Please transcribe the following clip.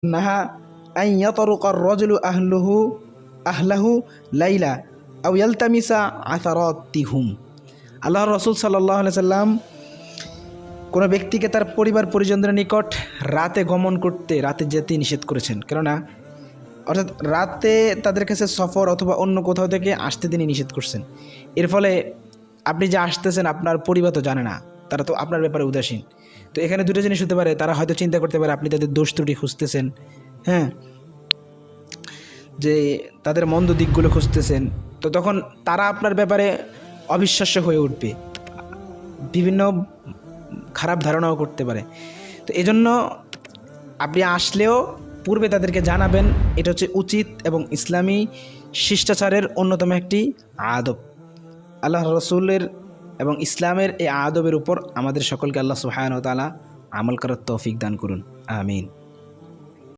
নাহা আন ইয়াতরুকার রাজুলু আহলাহু লাইলা আও ইয়ালতামিসা আসারাতিহুম। আল্লাহর রাসূল সাল্লাল্লাহু আলাইহি সাল্লাম কোনো ব্যক্তিকে তার পরিবার পরিজনদের নিকট রাতে গমন করতে, রাতে যেতে নিষেধ করেছেন। কেননা অর্থাৎ রাতে তাদের কাছে সফর অথবা অন্য কোথাও থেকে আসতে তিনি নিষেধ করছেন। এর ফলে আপনি যে আসতেছেন আপনার পরিবার তো জানে না, তারা তো আপনার ব্যাপারে উদাসীন। তো এখানে দুটো জিনিস হতে পারে, তারা হয়তো চিন্তা করতে পারে আপনি তাদের দোষ ত্রুটি খুঁজতেছেন, হ্যাঁ, যে তাদের মন্দ দিকগুলো খুঁজতেছেন। তো তখন তারা আপনার ব্যাপারে অবিশ্বাস্য হয়ে উঠবে, বিভিন্ন খারাপ ধারণাও করতে পারে। তো এজন্য আপনি আসলেও পূর্বে তাদেরকে জানাবেন, এটা হচ্ছে উচিত এবং ইসলামী শিষ্টাচারের অন্যতম একটি আদব। আল্লাহ রসুলের এবং ইসলামের এই আদবের উপর আমাদের সকলকে আল্লাহ সুবহানাহু ওয়া তাআলা আমল করার তৌফিক দান করুন, আমিন।